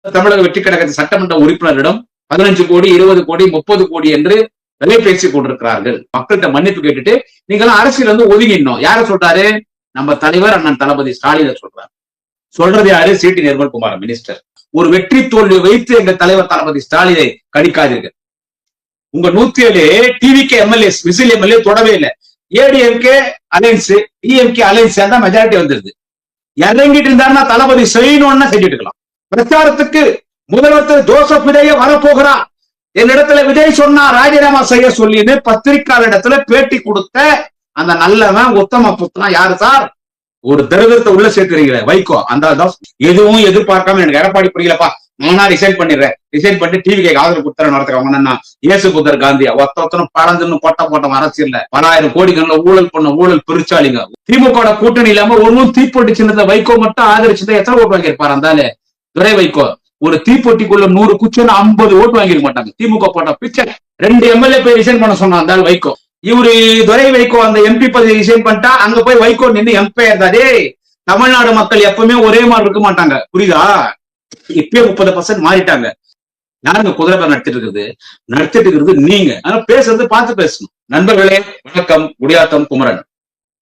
தமிழக வெற்றி கழகத்தின் சட்டமன்ற உறுப்பினரிடம் 15 கோடி 20 கோடி 30 கோடி என்று விலை பேசிக் கொண்டிருக்கிறார்கள். மக்கள்கிட்ட மன்னிப்பு கேட்டுட்டு நீங்க அரசியல் ஒதுங்கிடணும். யார சொல்றாரு? நம்ம தலைவர் அண்ணன் தளபதி ஸ்டாலின் சொல்றாரு. சொல்றது யாரு? சிடி நிர்மல்குமார் மினிஸ்டர். ஒரு வெற்றி தோல்வி வைத்து எங்க தலைவர் தளபதி ஸ்டாலினை கணிக்காதீர்கள். உங்க 107 டிவிகே எம்எல்ஏ விசில் எம்எல்ஏ தொடவே இல்லை. ஏடிஎம்கே அலைன்ஸ் டிஎம்கே அலைன்ஸ் தான் மெஜாரிட்டி வந்துருது. இறங்கிட்டு இருந்தாருன்னா தளபதி செய்யணும்னா செஞ்சுட்டு இருக்கலாம். பிரச்சாரத்துக்கு முதல்வர் ஜோசப் விஜய வரப்போகிறார். என்னிடத்துல விஜய் சொன்னா ராஜினாமா செய்ய சொல்லின்னு பத்திரிகையாளரிடத்துல பேட்டி கொடுத்த அந்த நல்லவன் உத்தம புத்தனா யாரு சார்? ஒரு திரவிரத்தை உள்ள சேர்த்துறீங்களே வைகோ. அந்த எதுவும் எதிர்பார்க்காம எனக்கு எடப்பாடி புரியலப்பா, நானா ரிசைன் பண்ணிடுறேன், ரிசைன் பண்ணிட்டு டிவிக்கு ஆதரவு புத்தரை நடத்துறவங்க இயேசு புத்தர் காந்தியா ஒத்தொத்தனும் பழந்துன்னு போட்ட அரசியல்ல 10,000 கோடிகள்ல ஊழல் பண்ண ஊழல் பெருச்சாளிங்க. திமுக கூட்டணி இல்லாம ஒன்னும் தீப்பொட்டி சின்னத்தை வைகோ மட்டும் ஆதரிச்சுதான் எத்தனை ஓட்டு வாங்கியிருப்பாரு? அந்தாலே துரை வைகோ ஒரு தீப்பொட்டிக்குள்ள 100 குச்சன்னு 50 ஓட்டு வாங்கிருக்க மாட்டாங்க. திமுக போட்ட பிக்சர் 2 எம்எல்ஏ போய் ரிசைன் பண்ண சொன்னா அந்த வைகோ. இவரு துரை வைகோ அந்த எம்பி பதவி ரிசைன் பண்ணிட்டா அங்க போய் வைகோ நின்று எம்பி இருந்தாரே. தமிழ்நாடு மக்கள் எப்பவுமே ஒரே மாதிரி இருக்க மாட்டாங்க, புரியுதா? இப்பயே 30% மாறிட்டாங்க. யாருங்க குதிரை பேர் நடத்திட்டு இருக்கிறது நீங்க. ஆனா பேசுறது பார்த்து பேசணும். நண்பர்களே வணக்கம். குடியாத்தம் குமரன்.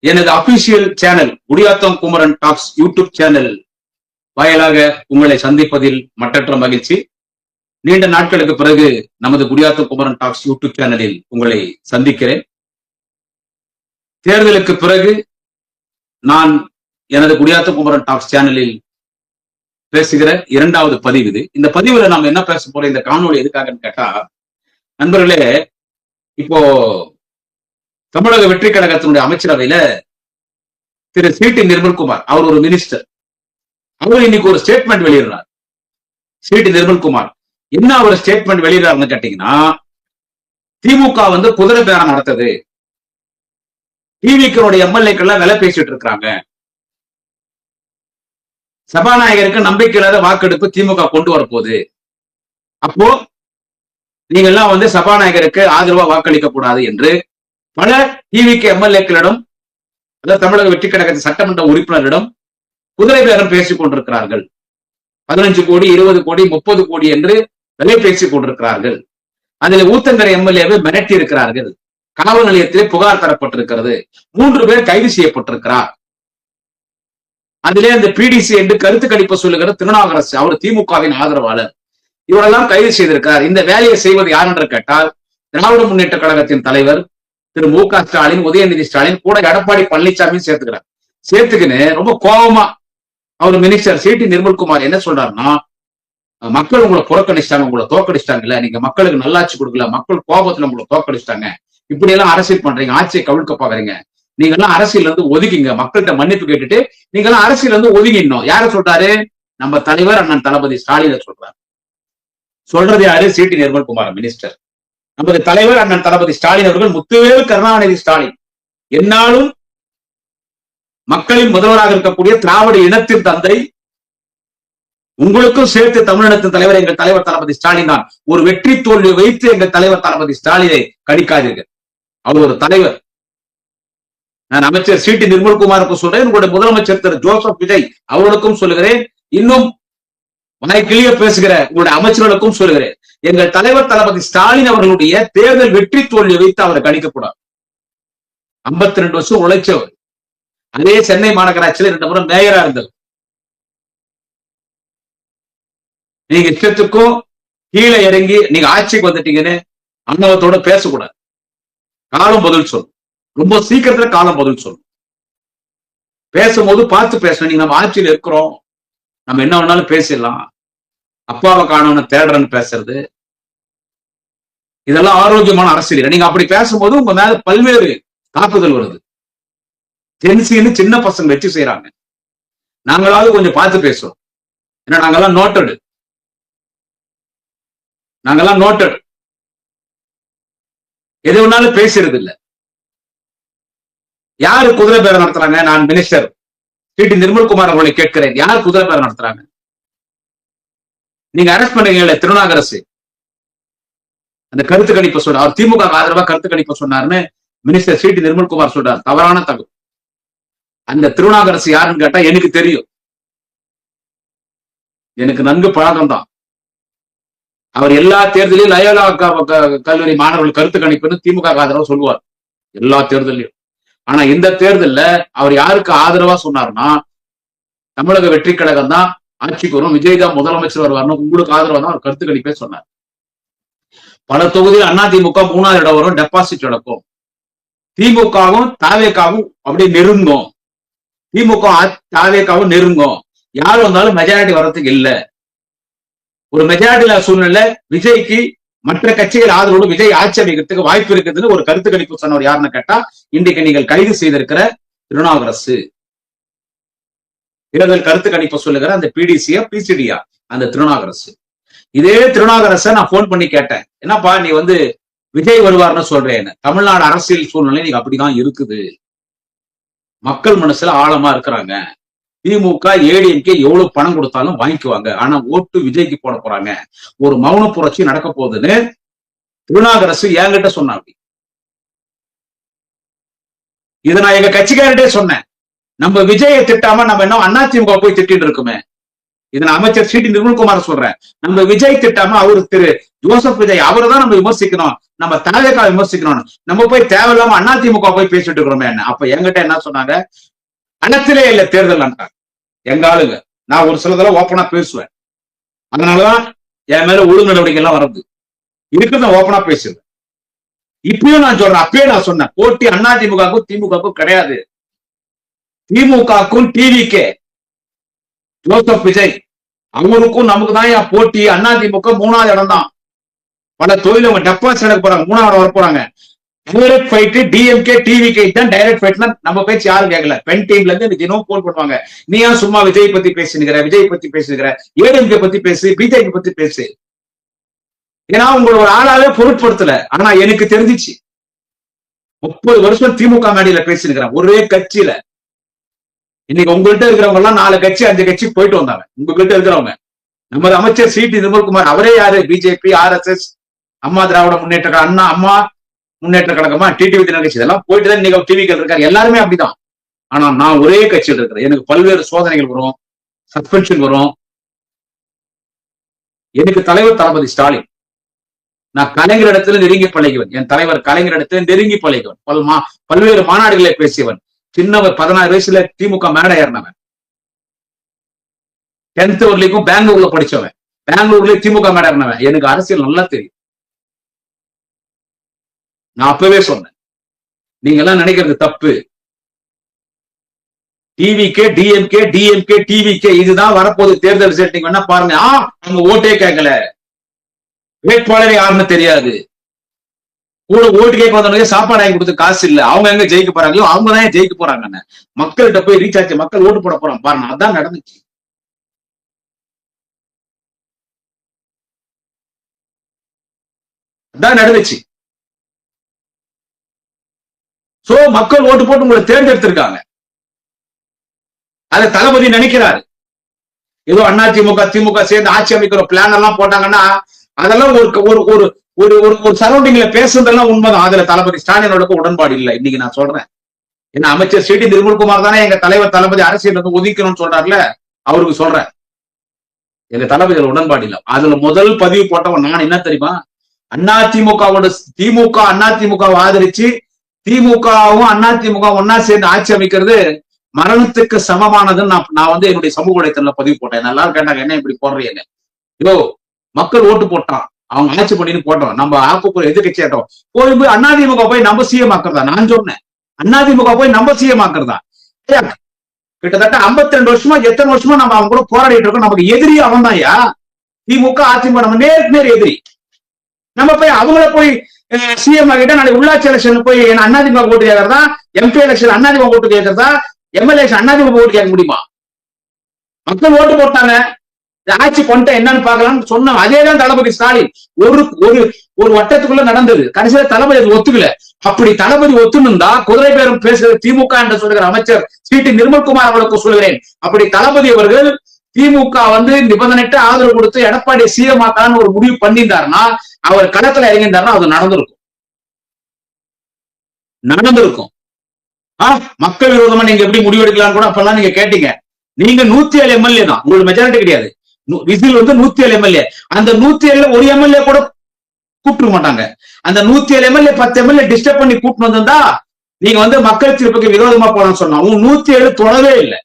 எனது official channel Gudiyatham Kumaran talks YouTube channel வாயிலாக உங்களை சந்திப்பதில் மட்டற்ற மகிழ்ச்சி. நீண்ட நாட்களுக்கு பிறகு நமது குடியாத்தம் குமரன் டாக்ஸ் யூடியூப் சேனலில் உங்களை சந்திக்கிறேன். தேர்தலுக்கு பிறகு நான் எனது குடியாத்தம் குமரன் டாக்ஸ் சேனலில் பேசுகிற 2வது பதிவு இது. இந்த பதிவுல நாம என்ன பேச போறோம், இந்த காணொலி எதுக்காகன்னு கேட்டா, நண்பர்களே இப்போ தமிழக வெற்றி கழகத்தினுடைய அமைச்சரவையில திரு சிடி நிர்மல்குமார் அவர் ஒரு மினிஸ்டர். அவர் இன்னைக்கு ஒரு ஸ்டேட்மெண்ட் வெளியிடுறார். சிடி நிர்மல்குமார் என்ன அவர் ஸ்டேட்மெண்ட் வெளியிடுறாருன்னு கேட்டீங்கன்னா, திமுக குதிரை பேரம் நடத்தது, டிவிக்கு எம்எல்ஏக்கள்லாம் விலை பேசிட்டு இருக்கிறாங்க, சபாநாயகருக்கு நம்பிக்கை இல்லாத வாக்கெடுப்பு திமுக கொண்டு வரப்போகுது, அப்போ நீங்க எல்லாம் சபாநாயகருக்கு ஆதரவா வாக்களிக்க கூடாது என்று பல டிவிக்கு எம்எல்ஏக்களிடம், அதாவது தமிழக வெற்றி கழகத்தின் சட்டமன்ற உறுப்பினரிடம் குதிரை பேரம் பேசிக் கொண்டிருக்கிறார்கள். 15 கோடி 20 கோடி 30 கோடி என்று விலை பேசிக் கொண்டிருக்கிறார்கள். அதில் ஊத்தங்கரை எம்எல்ஏவை மிரட்டி இருக்கிறார்கள். காவல் நிலையத்திலே புகார் தரப்பட்டிருக்கிறது. 3 பேர் கைது செய்யப்பட்டிருக்கிறார். அதிலே அந்த பிடிசி என்று கருத்து கணிப்பு சொல்லுகிற திருநாகரசு, அவர் திமுகவின் ஆதரவாளர், இவரெல்லாம் கைது செய்திருக்கிறார். இந்த வேலையை செய்வது யார் என்று கேட்டால் திராவிட முன்னேற்ற கழகத்தின் தலைவர் திரு மு.க. ஸ்டாலின், உதயநிதி ஸ்டாலின் கூட எடப்பாடி பழனிசாமி சேர்த்துக்கிறார். சேர்த்துக்கின்னு ரொம்ப கோபமா அவர் மினிஸ்டர் சிடி நிர்மல்குமார் என்ன சொல்றாருன்னா, மக்கள் உங்களை புறக்கணிச்சிட்டாங்க, உங்களை தோக்கடிச்சிட்டாங்கல்ல, நீங்க மக்களுக்கு நல்லாட்சி கொடுக்கல, மக்கள் கோபத்துல உங்களை தோக்கடிச்சிட்டாங்க, இப்படி எல்லாம் அரசியல் பண்றீங்க, ஆட்சியை கவிழ்க்க பாக்குறீங்க, நீங்க எல்லாம் அரசியல் ஒதுக்கிங்க, மக்கள்கிட்ட மன்னிப்பு கேட்டுட்டு நீங்க எல்லாம் அரசியல் ஒதுங்கிடணும். யார சொல்றாரு? நம்ம தலைவர் அண்ணன் தளபதி ஸ்டாலின் சொல்றாரு. சொல்றது யாரு? சிடி நிர்மல்குமார் மினிஸ்டர். நமது தலைவர் அண்ணன் தளபதி ஸ்டாலின் அவர்கள் முத்துவேல் கருணாநிதி ஸ்டாலின், என்னாலும் மக்களின் முதல்வராக இருக்கக்கூடிய திராவிட இனத்தின் தந்தை, உங்களுக்கும் சேர்த்து தமிழினத்தின் தலைவர் எங்கள் தலைவர் தளபதி ஸ்டாலின் தான். ஒரு வெற்றி தோல்வி வைத்து எங்கள் தலைவர் தளபதி ஸ்டாலினை கணிக்காதீர்கள். அவர் ஒரு தலைவர். நான் அமைச்சர் சிடி நிர்மல்குமாருக்கும் சொல்றேன், உங்களுடைய முதலமைச்சர் திரு ஜோசப் விஜய் அவர்களுக்கும் சொல்லுகிறேன், இன்னும் வாய்க்கிளிய பேசுகிற உங்களுடைய அமைச்சர்களுக்கும் சொல்லுகிறேன், எங்கள் தலைவர் தளபதி ஸ்டாலின் அவர்களுடைய தேர்தல் வெற்றி தோல்வி வைத்து அவரை கணிக்கக்கூடாது. 52 வருஷம் உழைச்சவர். அதே சென்னை மாநகராட்சியில் 2 முறை மேயரா இருந்தது. நீங்க இஷ்டத்துக்கும் கீழே இறங்கி நீங்க ஆட்சிக்கு வந்துட்டீங்கன்னு அண்ணவத்தோட பேசக்கூடாது. காலம் பதில் சொல்லும். ரொம்ப சீக்கிரத்துல காலம் பதில் சொல்லும். பேசும்போது பார்த்து பேசணும். நீங்க நம்ம ஆட்சியில் இருக்கிறோம், நம்ம என்ன வேணாலும் பேசிடலாம், அப்பாவை காணவன தேடுறன்னு பேசுறது, இதெல்லாம் ஆரோக்கியமான அரசியல். நீங்க அப்படி பேசும்போது உங்க மேல பல்வேறு தாக்குதல் வருது. ஜென்சின்னு சின்ன பசங்க வச்சு செய்யறாங்க. நாங்களாவது கொஞ்சம் பார்த்து பேசுவோம். ஏன்னா நாங்கெல்லாம் நோட்டடு, எது வேணாலும் பேசுறது இல்ல. யாரு குதிரை பேரம் நடத்துறாங்க? நான் மினிஸ்டர் சிடி நிர்மல்குமார் அவர்களை கேட்கிறேன், யார் குதிரை பேரம் நடத்துறாங்க? நீங்க அரெஸ்ட் பண்ணீங்கல்ல திருநாகரசு, அந்த கருத்து கணிப்பு சொல்ற, அவர் திமுக ஆதரவா கருத்து கணிப்பு சொன்னாருன்னு மினிஸ்டர் சிடி நிர்மல்குமார் சொல்றார். தவறான தகவல். அந்த திருநாகரசு யாருன்னு கேட்டா எனக்கு தெரியும், எனக்கு நன்கு பழக்கம் தான். அவர் எல்லா தேர்தலையும் லயோலா கல்லூரி மாணவர்கள் கருத்து கணிப்புன்னு திமுக ஆதரவா சொல்லுவார் எல்லா தேர்தலையும். ஆனா இந்த தேர்தல்ல அவர் யாருக்கு ஆதரவா சொன்னார்னா, தமிழக வெற்றி கழகம் தான் ஆட்சிக்கு வரும், விஜய் தான் முதலமைச்சர் வருவார்னு உங்களுக்கு ஆதரவா தான் அவர் கருத்து கணிப்பே சொன்னார். பல தொகுதியில் அதிமுக 3வது இடம் வரும், டெபாசிட் நடக்கும். திமுகவும் தாவேக்காவும் அப்படியே நெருங்கும், திமுக தாவேக்காவும் நெருங்கும். யார் வந்தாலும் மெஜாரிட்டி வர்றதுக்கு இல்ல. ஒரு மெஜாரிட்டி சூழ்நிலை விஜய்க்கு மற்ற கட்சிகள் ஆதரவோடு விஜய் ஆட்சி அமைக்கிறதுக்கு வாய்ப்பு இருக்குதுன்னு ஒரு கருத்து கணிப்பு சொன்னவர் யாருன்னு கேட்டா, இன்றைக்கு நீங்கள் கைது செய்திருக்கிற திருநாவுக்கரசு. தேர்தல் கருத்து கணிப்பு சொல்லுகிற அந்த பிடிசியா பிசிடியா அந்த திருநாவுக்கரசு. இதே திருநாவுக்கரசை நான் போன் பண்ணி கேட்டேன், என்னப்பா நீ விஜய் வருவார்னு சொல்றேன். தமிழ்நாடு அரசியல் சூழ்நிலை நீங்க அப்படிதான் இருக்குது, மக்கள் மனசுல ஆழமா இருக்கிறாங்க. திமுக ஏடிஎம்கே எவ்வளவு பணம் கொடுத்தாலும் வாங்கிக்குவாங்க, ஆனா ஓட்டு விஜய்க்கு போட போறாங்க, ஒரு மௌன புரட்சி நடக்க போகுதுன்னு திருநாவுக்கரசு என்கிட்ட சொன்னாங்க. இதை நான் எங்க கட்சிக்காரட்டே சொன்னேன். நம்ம விஜயை திட்டாம நம்ம என்ன அதிமுக போய் திட்டிட்டு இருக்குமே. இதை நான் அமைச்சர் சி டி நிர்மல்குமார் சொல்றேன். நம்ம விஜய் திட்டாம அவரு திரு ஜோசப் விஜய் அவரை தான் நம்ம விமர்சிக்கணும், நம்ம தலைவர்களை விமர்சிக்கணும். நம்ம போய் தேவையில்லாம அதிமுக போய் பேசிட்டு இருக்கிறோமே என்ன. அப்ப என்கிட்ட என்ன சொன்னாங்க, அனத்திலே இல்ல தேர்தல் எங்க ஆளுங்க. நான் ஒரு சிலதெல்லாம் ஓப்பனா பேசுவேன், அதனாலதான் என் மேல ஒழுங்கு நடவடிக்கை எல்லாம் வருது. இதுக்கு நான் ஓப்பனா பேசுவேன். இப்பயும் நான் சொல்றேன், அப்பயே நான் சொன்னேன், போட்டி அதிமுகவுக்கும் திமுகவுக்கும் கிடையாது. திமுகவுக்கும் டிவிகே ஜோசப் விஜய் அவருக்கும் நமக்கு தான் போட்டி. அதிமுக 3வது இடம் தான். பல தொழில் டெபாசிட் எடுக்க போறாங்க, 3வது வர போறாங்க. டைரக்ட் ஃபைட் டிஎம்கே டிவிகே தான் டைரக்ட் ஃபைட்னா நம்ம பேச்சு யாரும் கேட்கல. பென் டீம்ல இருந்து தினம் போன் பண்ணுவாங்க, நீ ஏன் சும்மா விஜய் பத்தி பேசுகிற, விஜய் பத்தி பேசுகிற, ஏடிஎம்கே பத்தி பேசு, பிஜேபி பத்தி பேசு. ஏன்னா உங்களை ஒரு ஆளாவே பொருட்படுத்தல. ஆனா எனக்கு தெரிஞ்சிச்சு, 30 வருஷம் திமுக மேடையில பேசிருக்கிறேன் ஒரே கட்சியில. இன்னைக்கு உங்கள்கிட்ட இருக்கிறவங்க எல்லாம் 4 கட்சி 5 கட்சி போயிட்டு வந்தாங்க. உங்ககிட்ட இருக்கிறவங்க நமது அமைச்சர் சி டி நிர்மல்குமார், அவரே யாரு, பிஜேபி, RSS, அம்மா திராவிட முன்னேற்ற அம்மா முன்னேற்ற கழகமா, டிடிவி கட்சி, இதெல்லாம் போயிட்டு தான் இன்னைக்கு டிவிகள் இருக்காரு. எல்லாருமே அப்படிதான். ஆனா நான் ஒரே கட்சியில் இருக்கிறேன். எனக்கு பல்வேறு சோதனைகள் வரும், சஸ்பென்ஷன் வரும். எனக்கு தலைவர் தளபதி ஸ்டாலின். நான் கலைஞர் இடத்துல நெருங்கி பழகிவன். என் தலைவர் கலைஞர் இடத்துல நெருங்கி பழகிவன். பல்வேறு மாநாடுகளை பேசியவன். சின்னவர் 16 வயசுல திமுக மேடை ஏறினவன். 10th வரைக்கும் பெங்களூர்ல படிச்சவன். பெங்களூர்ல திமுக மேடை ஏறினவன். எனக்கு அரசியல் நல்லா தெரியும். நான் அப்பவே சொன்னேன், நீங்க எல்லாம் நினைக்கிறது தப்பு. டிவிகே டிஎம்கே டிஎம்கே டிவிகே இதுதான் வரப்போது தேர்தல் ரிசல்ட். நீங்க என்ன பாருங்க, அவங்க ஓட்டே கேட்கல, வேட்பாளர் யாருன்னு தெரியாது, கூட ஓட்டு கேட்க வந்தவங்க சாப்பாடு வாங்கி கொடுத்து காசு இல்ல, அவங்க எங்க ஜெயிக்க போறாங்களோ அவங்க தான் ஜெயிக்க போறாங்க. மக்கள்கிட்ட போய் ரீச் ஆச்சு, மக்கள் ஓட்டு போட போறாங்க பாருங்க. அதான் நடந்துச்சு. அதான் நடந்துச்சு. சோ மக்கள் ஓட்டு போட்டு உங்களை தேர்ந்தெடுத்திருக்காங்க. அதை தளபதி நினைக்கிறாரு. ஏதோ அதிமுக திமுக சேர்ந்து ஆட்சி அமைக்கிற பிளான் எல்லாம் போட்டாங்கன்னா அதெல்லாம் ஒரு சரௌண்டிங்ல பேசுறதெல்லாம் உண்மைதான். அதுல தளபதி ஸ்டாலினோட உடன்பாடு இல்லை. இன்னைக்கு நான் சொல்றேன், என்ன அமைச்சர் சி டி நிர்மல்குமார் தானே எங்க தலைவர் தளபதி அரசியல் ஒதுக்கணும்னு சொல்றாருல, அவருக்கு சொல்றேன், எங்க தளபதி உடன்பாடு இல்லை. அதுல முதல் பதிவு போட்டவன் நான். என்ன தெரியுமா, அதிமுகவோட திமுக அதிமுகவை ஆதரிச்சு திமுகவும் அதிமுக ஒன்னா சேர்ந்து ஆட்சி அமைக்கிறது மரணத்துக்கு சமமானதுன்னு நான் என்னுடைய சமூக வலைத்தளத்துல பதிவு போட்டேன். எல்லாரும் கேட்டாங்க, என்ன இப்படி போடுறீங்க? யோ, மக்கள் ஓட்டு போட்டான், அவங்க ஆட்சி பண்ணின்னு போட்டோம், நம்ம ஆக்கப்பூர் எதிர்கட்சி ஆட்டோம், போய் அதிமுக போய் நம்ம சிஎம் ஆக்குறதா? நான் சொன்னேன், அதிமுக போய் நம்ம சிஎம் ஆக்குறதா? கிட்டத்தட்ட 52 வருஷமா எத்தனை வருஷமா நம்ம அவங்க கூட போராடிட்டு இருக்கோம். நமக்கு எதிரி அவன் தான். திமுக அதிமுக நம்ம நேருக்கு நேர் எதிரி. நம்ம போய் அவங்கள போய் சிஎம் ஆகிட்டா நாளைக்கு உள்ளாட்சி எலெக்ஷன் போய் அதிமுக ஓட்டு கேட்கறதா, எம்பி எலெக்ஷன் அதிமுக ஓட்டு கேட்கறதா, எம்எல்ஏ அதிமுக ஓட்டு கேட்க முடியுமா? மக்கள் ஓட்டு போட்டாங்க, ஆட்சி கொண்ட என்னன்னு பாக்கலாம்னு சொன்னோம். அதேதான் தளபதி ஸ்டாலின் ஒரு வட்டத்துக்குள்ள நடந்தது. கடைசியில தளபதி அது ஒத்துக்கல. அப்படி தளபதி ஒத்துணுந்தா குதிரை பேரும் பேசுகிற திமுக என்று சொல்லுகிற அமைச்சர் சி டி நிர்மல்குமார் அவர்களுக்கு சொல்கிறேன், அப்படி தளபதி அவர்கள் திமுக நிபந்தனைட்டு ஆதரவு கொடுத்து எடப்பாடி சிஎம் ஆக்கான்னு ஒரு முடிவு பண்ணியிருந்தாருன்னா, அவர் களத்துல இறங்கியிருந்தாருன்னா அது நடந்திருக்கும். மக்கள் விரோதமா நீங்க எப்படி முடிவெடுக்கலாம் கூட அப்பெல்லாம் நீங்க கேட்டீங்க. நீங்க 107 எம்எல்ஏ தான், உங்களுக்கு மெஜாரிட்டி கிடையாது. விசில் வந்து 107 எம்எல்ஏ. அந்த 107 ஒரு எம்எல்ஏ கூட கூப்பிட்டு மாட்டாங்க. அந்த 107 எம்எல்ஏ 10 எம்எல்ஏ டிஸ்டர்ப் பண்ணி கூப்பிட்டு வந்திருந்தா நீங்க வந்து மக்கள் தீர்ப்புக்கு விரோதமா போனோம்னு சொன்னா உங்க 107 தொடவே இல்லை.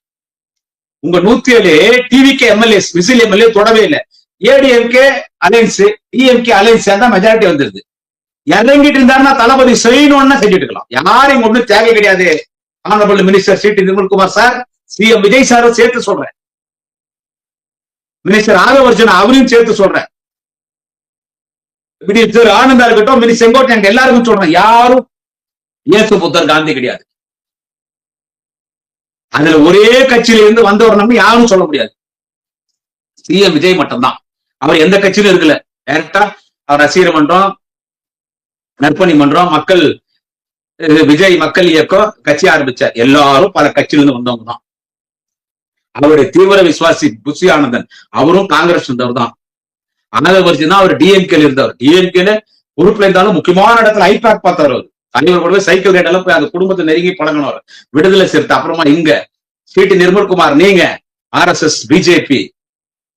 உங்க 107 டிவிகே எம்எல்ஏ விசில் எம்எல்ஏ தொடவே இல்லை. ஏடிஎம்கே அலைன்ஸ் டிஎம்கே அலைன்ஸ் தான் மெஜாரிட்டி வந்துருது. இறங்கிட்டு இருந்தாருன்னா தளபதி செய்யணும்னா செஞ்சுட்டு இருக்கலாம். யாரும் ஒண்ணும் தேவை கிடையாது. Honourable minister C T Nirmalkumar sir, CM Vijay சாரும் சேர்த்து சொல்றேன், மினிஸ்டர் ஆதவர்ஜன் அவரையும் சேர்த்து சொல்றேன், மினிஸ்டர் ஆனந்தா இருக்கட்டும், மினிஸ்டர் செங்கோட்டையன் எல்லாருக்கும் சொல்றேன், யாரும் இயேசு புத்தர் காந்தி கிடையாது. அதுல ஒரே கட்சியில இருந்து வந்தவர் நம்ம யாரும் சொல்ல முடியாது. சிஎம் விஜய் மட்டும்தான். அவர் எந்த கட்சியிலும் இருக்கல. டைரக்டா அவர் ரசிகர் மன்றம், நற்பணி மன்றம், மக்கள் விஜய் மக்கள் இயக்கம் கட்சி ஆரம்பிச்சார். எல்லாரும் பல கட்சியிலிருந்து வந்தவங்க தான். அவருடைய தீவிர விசுவாசி புஷி ஆனந்தன் அவரும் காங்கிரஸ் இருந்தவர் தான். ஆனந்தவர்ஜி தான் அவர் டிஎம்கேல இருந்தவர். டிஎம்கேல பொறுப்புல இருந்தாலும் முக்கியமான இடத்துல ஐபேக் பார்த்தவர். அவர் தலைவர் கூட சைக்கிள் ரேட் எல்லாம் போய் அந்த குடும்பத்தை நெருங்கி பழகினவர். விடுதலை சிறுத்தை, அப்புறமா இங்க சி டி நிர்மல்குமார், நீங்க RSS, பிஜேபி,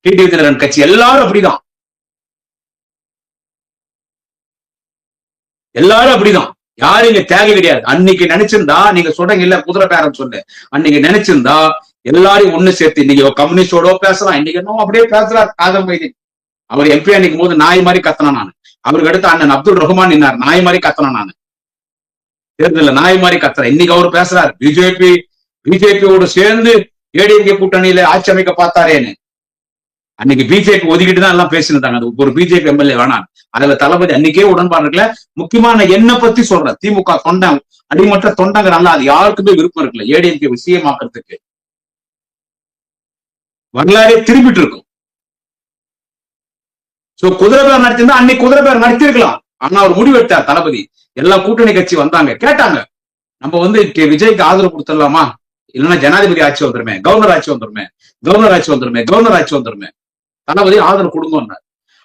டிடி தினகரன் கட்சி எல்லாரும் அப்படிதான். எல்லாரும் அப்படிதான். யாரும் இங்க தேவை கிடையாது. அன்னைக்கு நினைச்சிருந்தா, நீங்க சொல்றீங்க இல்ல குதிரை பேரம் சொன்ன, அன்னைக்கு நினைச்சிருந்தா எல்லாரையும் ஒண்ணு சேர்த்து இன்னைக்கு கம்யூனிஸ்டோட பேசலாம். இன்னைக்கு என்ன அப்படியே பேசுறாரு காதம் வைதி. அவர் எம்பி அன்னைக்கும் போது நாய் மாதிரி கத்தனா நான். அவருக்கு அடுத்து அண்ணன் அப்துல் ரஹ்மான் நின்னார், நாய் மாதிரி கத்தனா நான். தேர்தல நாய் மாதிரி கத்துறேன். இன்னைக்கு அவர் பேசுறாரு பிஜேபியோடு சேர்ந்து ஏடிஎம்கே கூட்டணியில ஆட்சி அமைக்க பார்த்தாரேன்னு. அன்னைக்கு பிஜேபி ஒதுக்கிட்டு தான் எல்லாம் பேசியிருந்தாங்க. அது ஒரு பிஜேபி எம்எல்ஏ வேணாம். அதுல தளபதி அன்னைக்கே உடன்பாடு இருக்குல்ல. முக்கியமான என்ன பத்தி சொல்றேன், திமுக தொண்டன் அடிமட்ட தொண்டங்க நல்லா, அது யாருக்குமே விருப்பம் இருக்குல்ல ஏடிஎம்கே விஷயம் ஆக்குறதுக்கு. வரலாறே திரும்பிட்டு இருக்கும். சோ குதிரை பேர் நடத்திருந்தா அன்னைக்கு குதிரை பேர் நடத்திருக்கலாம். ஆனா அவர் முடிவெடுத்தார் தளபதி. எல்லா கூட்டணி கட்சி வந்தாங்க, கேட்டாங்க, நம்ம வந்து விஜய்க்கு ஆதரவு கொடுத்துடலாமா, இல்லைன்னா ஜனாதிபதி ஆட்சி வந்துருமே, கவர்னர் ஆட்சி வந்துருமே, கவர்னர் ஆட்சி வந்துருமே, கவர்னர் ஆட்சி வந்துருமே, தளபதி ஆதரவு கொடுங்க.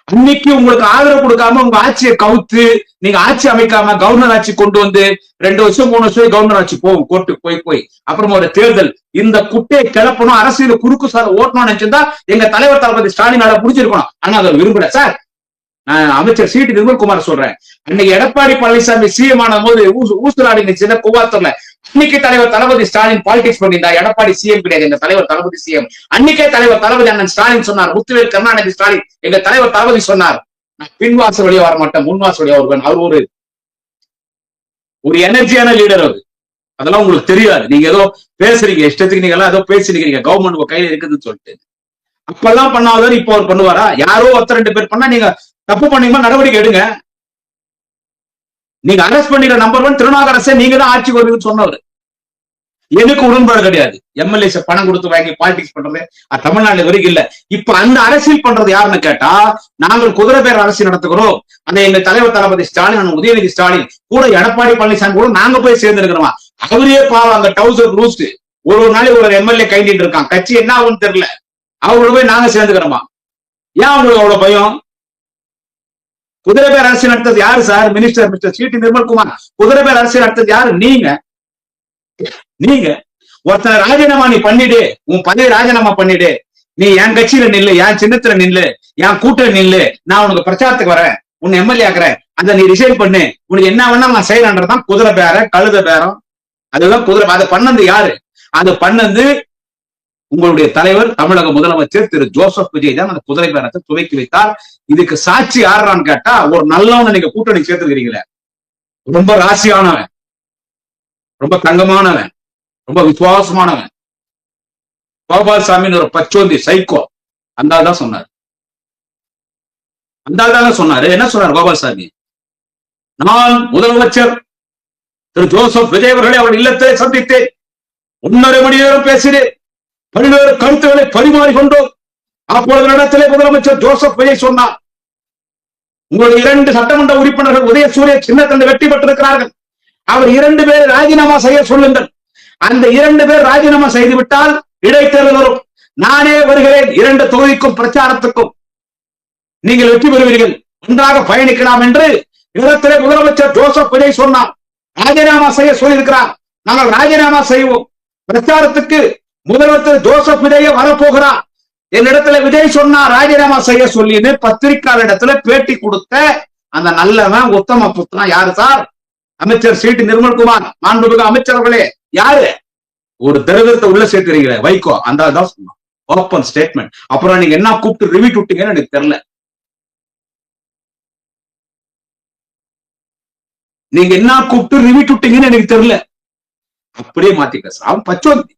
அன்னைக்கு உங்களுக்கு ஆதரவு கொடுக்காம உங்க ஆட்சியை கவுத்து நீங்க ஆட்சி அமைக்காம கவர்னர் ஆட்சி கொண்டு வந்து 2 வருஷம் 3 வருஷம் கவர்னர் ஆட்சி போகும் கோர்ட்டுக்கு போய் அப்புறமா ஒரு தேர்தல், இந்த குட்டையை கிளப்பணும், அரசியல் குறுக்கு சார் ஓட்டணும்னு நினைச்சிருந்தா எங்க தலைவர் தளபதி ஸ்டாலினால புடிச்சிருக்கணும். ஆனா அதை விரும்பல சார். நான் அமைச்சர் சி டி நிர்மல்குமார் சொல்றேன், அன்னைக்கு எடப்பாடி பழனிசாமி சிஎம் ஆன போது ஊசுலாடி சின்ன கூவாத்தூர்ல அன்னைக்கு தலைவர் தளபதி ஸ்டாலின் பாலிடிக்ஸ் பண்ணியிருந்தா. எடப்பாடி சிஎம் கிடையாது, எங்க தலைவர் தளபதி சிஎம். அன்னைக்கே தலைவர் தளபதி அண்ணன் ஸ்டாலின் சொன்னார், முத்துவேல் கருணாநிதி ஸ்டாலின் எங்க தலைவர் தளபதி சொன்னார், நான் பின்வாசல் வழியா வர மாட்டேன், முன்வாசல் வழியா வருவேன். அவர் ஒரு எனர்ஜியான லீடர். அவர் அதெல்லாம் உங்களுக்கு தெரியாது. நீங்க ஏதோ பேசுறீங்க, இஷ்டத்துக்கு நீங்க எல்லாம் ஏதோ பேசுறீங்க, கவர்மெண்ட் உங்க கையில இருக்குதுன்னு சொல்லிட்டு. அப்பெல்லாம் பண்ணாதவர் இப்ப அவர் பண்ணுவாரா? யாரோ 2 பேர் பண்ணா நீங்க தப்பு பண்ணீங்கன்னா நடவடிக்கை எடுங்க. நீங்க அரெஸ்ட் பண்ணிக்கிற நம்பர் 1 திருநாகரசே நீங்க தான் ஆட்சி வருவீங்கன்னு சொன்னவர். எனக்கு உடன்பாடு கிடையாது. எம்எல்ஏ பணம் கொடுத்து வாங்கி பாலிடிக்ஸ் பண்றது தமிழ்நாடு வரைக்கும் இல்ல. இப்ப அந்த அரசியல் பண்றது யாருன்னு கேட்டா, நாங்கள் குதிரை பேர் அரசியல் நடத்துகிறோம். அந்த எங்க தலைவர் தளபதி ஸ்டாலின், உதயநிதி ஸ்டாலின் கூட எடப்பாடி பழனிசாமி கூட நாங்க போய் சேர்ந்து இருக்கிறோமா. அவரே பாவம் அங்க டவுசர் லூஸ்ட் ஒரு நாளைக்கு ஒரு எம்எல்ஏ கைண்டிட்டு இருக்கான். கட்சி என்ன ஆகுன்னு தெரியல. அவரோட போய் நாங்க சேர்ந்துக்கிறோமா? ஏன் அவங்களுக்கு அவ்வளவு பயம்? குதிரை பேர் அரசியல் நடத்தது யாரு சார்? மினிஸ்டர் சி டி நிர்மல்குமார். குதிரை பேர் அரசியல் நடத்தது யாரு? நீங்க ஒருத்தனை ராஜினாமா நீ பண்ணிடு, உன் பதவி ராஜினாமா பண்ணிடு, நீ என் கட்சியில நில்லு, என் சின்னத்துல நில்லு, என் கூட்டணி நில்லு, நான் உனக்கு பிரச்சாரத்துக்கு வரேன், உன்னை எம்எல்ஏ ஆக்குறேன், அந்த நீ ரிசைன் பண்ணு, உனக்கு என்ன வேணா நான் செய்யறேன்றதான் குதிரை பேரம், கழுத பேரம். அதுதான் குதிரை. அதை பண்ணது யாரு? அது பண்ணது உங்களுடைய தலைவர் தமிழக முதலமைச்சர் திரு ஜோசப் விஜய் தான் அந்த குதிரை பேரத்தை துவக்கி வைத்தார். இதுக்கு சாட்சி யாரான்னு கேட்டா, ஒரு நல்லவனை நீங்க கூட்டணி சேர்த்துக்கிறீங்களே, ரொம்ப ராசியானவன், ரொம்ப தங்கமானவன், ரொம்ப விசுவாசமானவன், கோபால்சாமின்னு ஒரு பச்சோந்தி சைக்கோ, அந்த ஆள் தான் சொன்னார். அந்த ஆள் தான் சொன்னாரு. என்ன சொன்னார் கோபால்சாமி? நான் முதலமைச்சர் திரு ஜோசப் விஜய் அவர்களை அவர் இல்லத்தை சந்தித்தேன், 1.5 மணி நேரம் பேசினேன், பல்வேறு கருத்துக்களை பரிமாறிக்கொண்டோம். அப்பொழுது இடத்திலே முதலமைச்சர் ஜோசப் விஜய் சொன்னார், உங்களுடைய 2 சட்டமன்ற உறுப்பினர்கள் உதயசூரிய சின்னத்தண்டு வெற்றி பெற்றிருக்கிறார்கள், அவர் 2 பேரை ராஜினாமா செய்ய சொல்லுங்கள். அந்த 2 பேர் ராஜினாமா செய்து விட்டால் இடைத்தேர்தல் வரும், நானே வருகிறேன் 2 தொகுதிக்கும் பிரச்சாரத்துக்கும், நீங்கள் வெற்றி பெறுவீர்கள், ஒன்றாக பயணிக்கலாம் என்று இடத்திலே முதலமைச்சர் ஜோசப் விஜய் சொன்னார். ராஜினாமா செய்ய சொல்லியிருக்கிறார். நாங்கள் ராஜினாமா செய்வோம். பிரச்சாரத்துக்கு முதலமைச்சர் ஜோசப் விஜய் வரப்போகிறார். என்னிடத்துல விஜய் சொன்னா ராஜினாமா செய்ய சொல்லின்னு பத்திரிகையாளரிடத்துல பேட்டி கொடுத்த அந்த நல்லவன் உத்தம புத்திரன் யாரு சார்? அமைச்சர் சி டி நிர்மல்குமார், மாண்புமிகு அமைச்சர்களே. யாரு? ஒரு திரவியத்தை உள்ள சேர்க்கிறீங்களே வைகோ, அந்த தான் சொன்னான். Open statement. அப்புறம் நீங்க என்ன கூப்பிட்டு ரிவீட் விட்டீங்கன்னு எனக்கு தெரியல. நீங்க என்ன கூப்பிட்டு ரிவீட் விட்டீங்கன்னு எனக்கு தெரியல. அப்படியே மாத்திக்க. அவன் பச்சோந்தி.